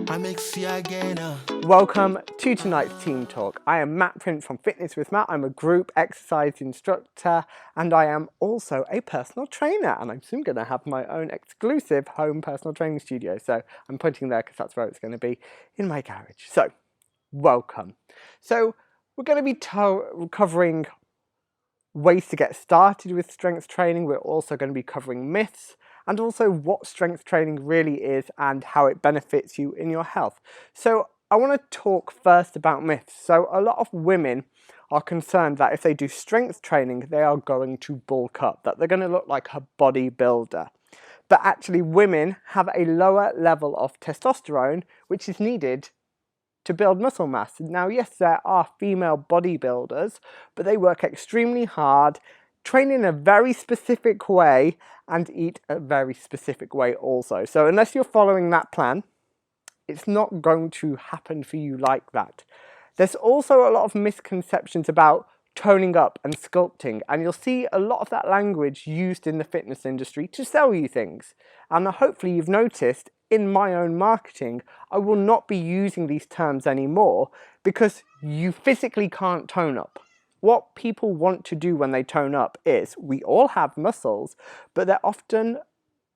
I make see again. Welcome to tonight's Team Talk. I am Matt Prince from Fitness with Matt. I'm a group exercise instructor and I am also a personal trainer, and I'm soon going to have my own exclusive home personal training studio. So I'm pointing there because that's where it's going to be, in my garage. So welcome. So we're going to be covering ways to get started with strength training. We're also going to be covering myths and also what strength training really is and how it benefits you in your health. So I want to talk first about myths. So a lot of women are concerned that if they do strength training, they are going to bulk up, that they're going to look like a bodybuilder. But actually women have a lower level of testosterone, which is needed to build muscle mass. Now, yes, there are female bodybuilders, but they work extremely hard, train in a very specific way, and eat a very specific way also. So unless you're following that plan, it's not going to happen for you like that. There's also a lot of misconceptions about toning up and sculpting, and you'll see a lot of that language used in the fitness industry to sell you things. And hopefully you've noticed in my own marketing, I will not be using these terms anymore because you physically can't tone up. What people want to do when they tone up is, we all have muscles, but they're often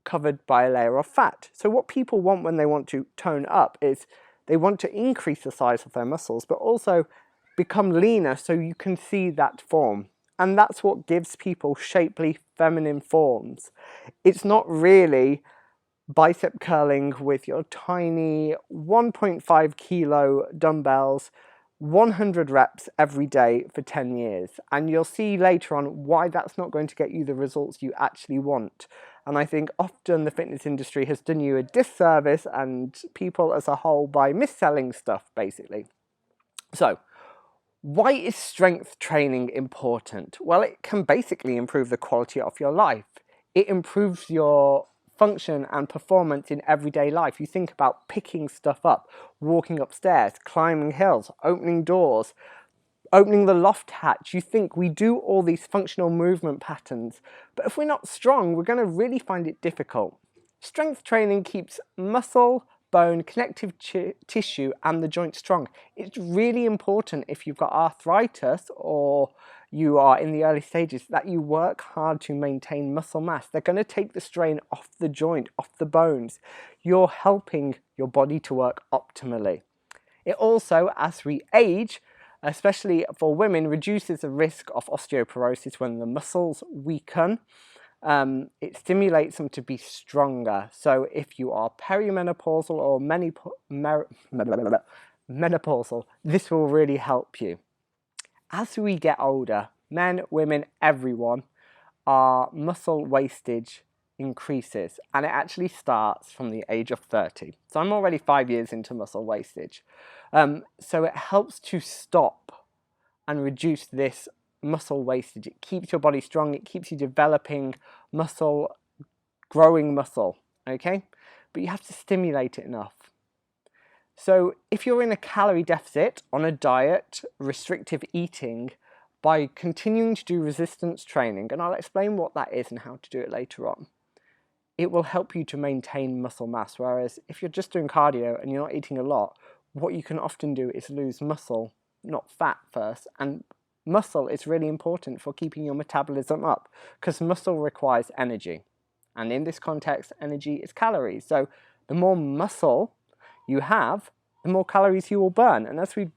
covered by a layer of fat. So what people want when they want to tone up is they want to increase the size of their muscles, but also become leaner so you can see that form. And that's what gives people shapely feminine forms. It's not really bicep curling with your tiny 1.5 kilo dumbbells, 100 reps every day for 10 years. And you'll see later on why that's not going to get you the results you actually want. And I think often the fitness industry has done you a disservice and people as a whole by mis-selling stuff, basically. So, why is strength training important? Well, it can basically improve the quality of your life. It improves your function and performance in everyday life. You think about picking stuff up, walking upstairs, climbing hills, opening doors, opening the loft hatch. You think we do all these functional movement patterns, but if we're not strong, we're going to really find it difficult. Strength training keeps muscle, bone, connective tissue and the joint strong. It's really important if you've got arthritis or you are in the early stages that you work hard to maintain muscle mass. They're going to take the strain off the joint, off the bones. You're helping your body to work optimally. It also, as we age, especially for women, reduces the risk of osteoporosis when the muscles weaken. It stimulates them to be stronger. So if you are perimenopausal or menopausal, this will really help you. As we get older, men, women, everyone, our muscle wastage increases, and it actually starts from the age of 30. So I'm already 5 years into muscle wastage. So it helps to stop and reduce this muscle wastage. It keeps your body strong, it keeps you developing muscle, growing muscle, okay? But you have to stimulate it enough. So if you're in a calorie deficit, on a diet, restrictive eating, by continuing to do resistance training, and I'll explain what that is and how to do it later on, it will help you to maintain muscle mass. Whereas if you're just doing cardio and you're not eating a lot, what you can often do is lose muscle, not fat first. And muscle is really important for keeping your metabolism up because muscle requires energy. And in this context, energy is calories. So the more muscle you have, the more calories you will burn. And as we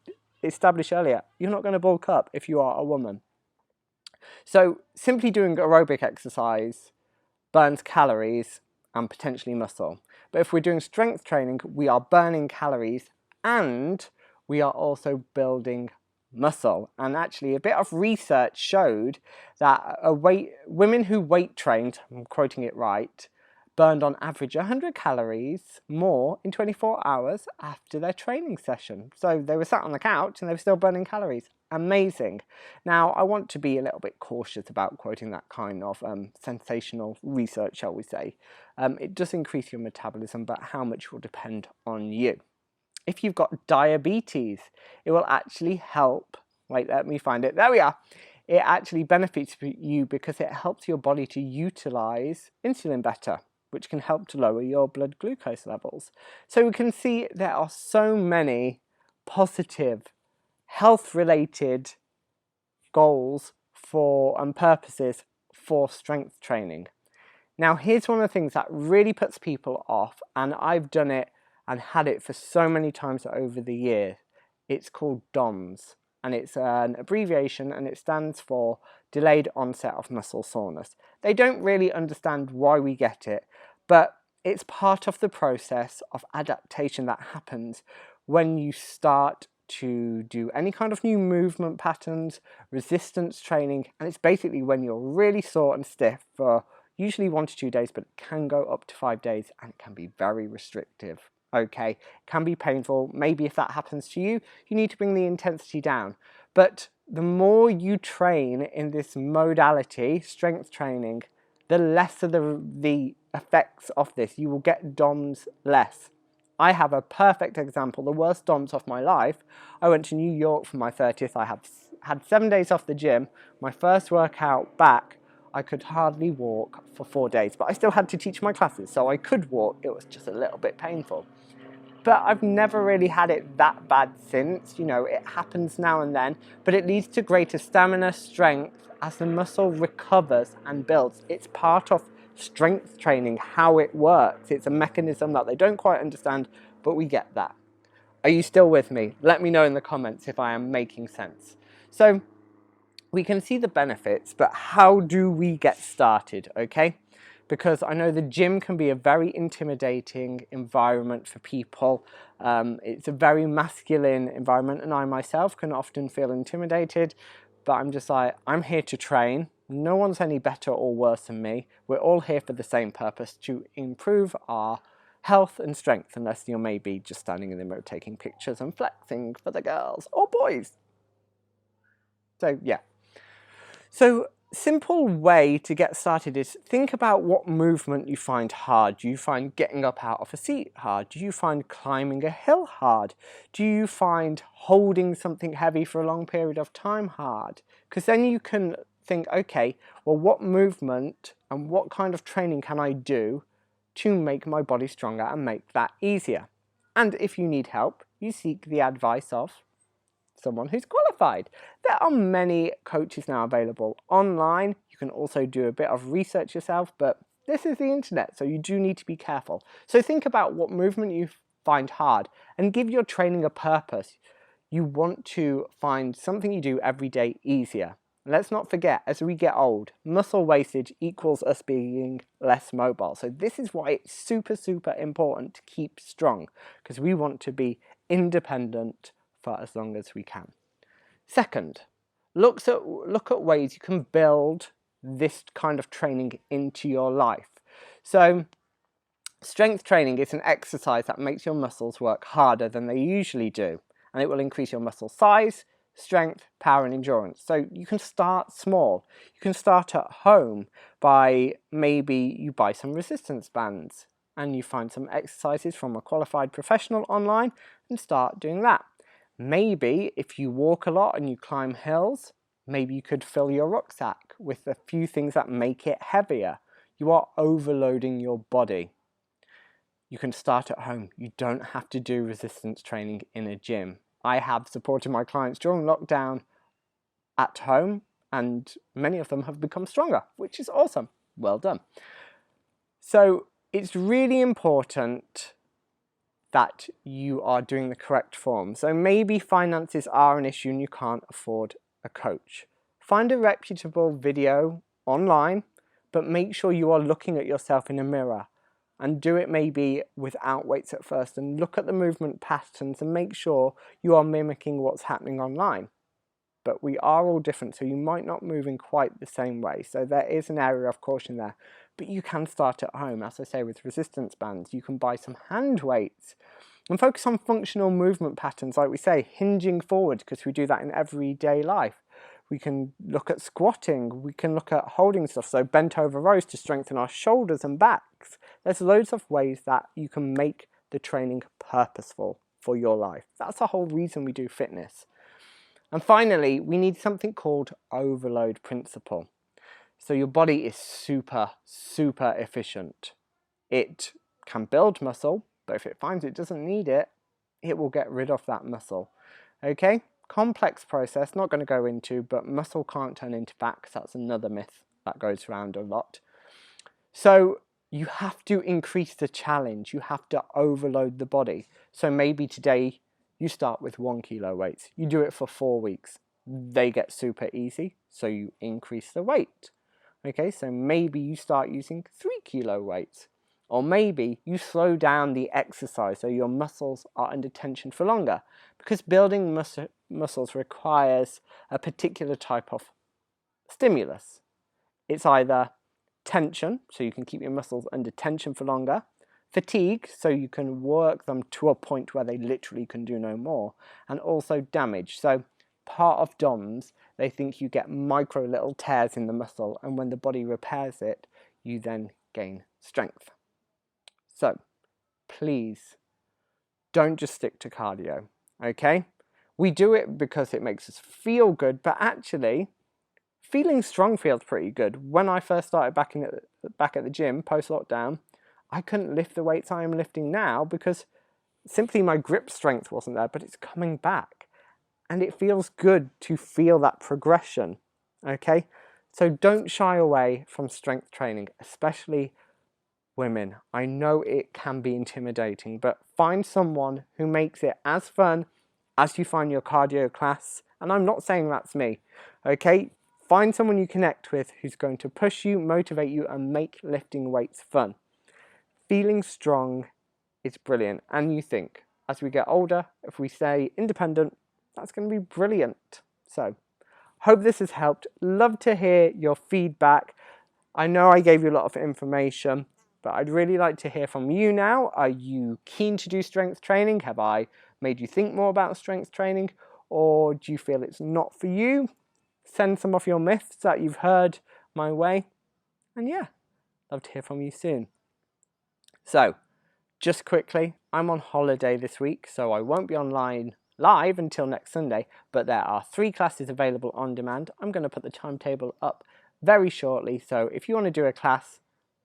established earlier, you're not going to bulk up if you are a woman. So simply doing aerobic exercise burns calories and potentially muscle. But if we're doing strength training, we are burning calories and we are also building muscle. And actually a bit of research showed that women who weight trained, I'm quoting it right, burned on average 100 calories more in 24 hours after their training session. So they were sat on the couch and they were still burning calories. Amazing. Now, I want to be a little bit cautious about quoting that kind of sensational research, shall we say. It does increase your metabolism, but how much will depend on you. If you've got diabetes, it will actually help. Wait, let me find it. There we are. It actually benefits you because it helps your body to utilize insulin better, which can help to lower your blood glucose levels. So we can see there are so many positive, health-related goals for and purposes for strength training. Now, here's one of the things that really puts people off, and I've done it and had it for so many times over the year. It's called DOMS, and it's an abbreviation, and it stands for delayed onset of muscle soreness. They don't really understand why we get it, but it's part of the process of adaptation that happens when you start to do any kind of new movement patterns, resistance training, and it's basically when you're really sore and stiff for usually 1 to 2 days, but it can go up to 5 days and it can be very restrictive. Okay, it can be painful. Maybe if that happens to you, you need to bring the intensity down. But the more you train in this modality, strength training, the lesser the effects of this. You will get DOMS less. I have a perfect example, the worst DOMS of my life. I went to New York for my 30th. I had 7 days off the gym. My first workout back, I could hardly walk for 4 days, but I still had to teach my classes, so I could walk. It was just a little bit painful. But I've never really had it that bad since. You know, it happens now and then, but it leads to greater stamina, strength, as the muscle recovers and builds. It's part of strength training, how it works. It's a mechanism that they don't quite understand, but we get that. Are you still with me? Let me know in the comments if I am making sense. So we can see the benefits, but how do we get started, okay? Because I know the gym can be a very intimidating environment for people. It's a very masculine environment, and I myself can often feel intimidated, but I'm just like, I'm here to train. No one's any better or worse than me. We're all here for the same purpose, to improve our health and strength, unless you're maybe just standing in the mirror taking pictures and flexing for the girls or boys. So yeah. So simple way to get started is think about what movement you find hard. Do you find getting up out of a seat hard? Do you find climbing a hill hard? Do you find holding something heavy for a long period of time hard? Because then you can think, okay, well, what movement and what kind of training can I do to make my body stronger and make that easier? And if you need help, you seek the advice of someone who's qualified. There are many coaches now available online. You can also do a bit of research yourself, but this is the internet, so you do need to be careful. So think about what movement you find hard and give your training a purpose. You want to find something you do every day easier. Let's not forget, as we get old, muscle wastage equals us being less mobile. So this is why it's super, super important to keep strong, because we want to be independent for as long as we can. Second, look at ways you can build this kind of training into your life. So strength training is an exercise that makes your muscles work harder than they usually do, and it will increase your muscle size, strength, power and endurance. So you can start small. You can start at home by maybe you buy some resistance bands and you find some exercises from a qualified professional online and start doing that. Maybe if you walk a lot and you climb hills, maybe you could fill your rucksack with a few things that make it heavier. You are overloading your body. You can start at home. You don't have to do resistance training in a gym. I have supported my clients during lockdown at home, and many of them have become stronger, which is awesome. Well done. So it's really important that you are doing the correct form. So maybe finances are an issue and you can't afford a coach. Find a reputable video online, but make sure you are looking at yourself in a mirror, and do it maybe without weights at first, and look at the movement patterns and make sure you are mimicking what's happening online. But we are all different, so you might not move in quite the same way. So there is an area of caution there. But you can start at home. As I say, with resistance bands, you can buy some hand weights and focus on functional movement patterns, like we say, hinging forward, because we do that in everyday life. We can look at squatting, we can look at holding stuff, so bent over rows to strengthen our shoulders and backs. There's loads of ways that you can make the training purposeful for your life. That's the whole reason we do fitness. And finally, we need something called overload principle. So your body is super, super efficient. It can build muscle, but if it finds it doesn't need it, it will get rid of that muscle. Okay? Complex process, not going to go into, but muscle can't turn into fat, because that's another myth that goes around a lot. So you have to increase the challenge. You have to overload the body. So maybe today you start with 1 kilo weights. You do it for 4 weeks. They get super easy, so you increase the weight. Okay, so maybe you start using 3 kilo weights. Or maybe you slow down the exercise so your muscles are under tension for longer. Because building muscles requires a particular type of stimulus. It's either tension, so you can keep your muscles under tension for longer, fatigue, so you can work them to a point where they literally can do no more, and also damage. So part of DOMS, they think you get micro little tears in the muscle, and when the body repairs it, you then gain strength. So please don't just stick to cardio, okay? We do it because it makes us feel good, but actually feeling strong feels pretty good. When I first started back at the gym post-lockdown, I couldn't lift the weights I am lifting now because simply my grip strength wasn't there, but it's coming back. And it feels good to feel that progression, okay? So don't shy away from strength training, especially women. I know it can be intimidating, but find someone who makes it as fun as you find your cardio class. And I'm not saying that's me, okay? Find someone you connect with who's going to push you, motivate you, and make lifting weights fun. Feeling strong is brilliant. And you think, as we get older, if we stay independent, that's going to be brilliant. So, hope this has helped. Love to hear your feedback. I know I gave you a lot of information, but I'd really like to hear from you now. Are you keen to do strength training? Have I made you think more about strength training? Or do you feel it's not for you? Send some of your myths that you've heard my way. And yeah, love to hear from you soon. So, just quickly, I'm on holiday this week, so I won't be online live until next Sunday, but there are 3 classes available on demand. I'm going to put the timetable up very shortly, so if you want to do a class,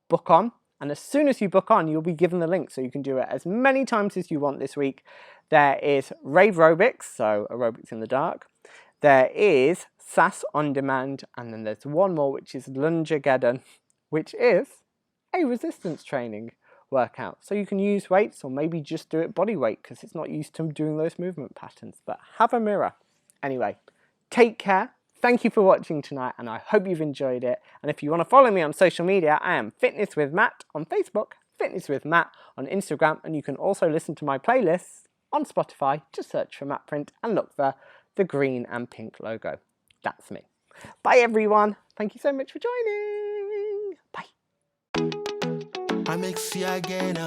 book on, and as soon as you book on, you'll be given the link, so you can do it as many times as you want this week. There is Rave Aerobics, so aerobics in the dark. There is SAS on demand, and then there's one more, which is Lungegeddon, which is a resistance training workout. So you can use weights, or maybe just do it body weight, because it's not used to doing those movement patterns, but have a mirror. Anyway, take care. Thank you for watching tonight, and I hope you've enjoyed it. And if you want to follow me on social media, I am Fitness with Matt on Facebook, Fitness with Matt on Instagram, and you can also listen to my playlists on Spotify. Just search for Matt Print and look for the green and pink logo. That's me. Bye everyone. Thank you so much for joining. Bye. I make see again.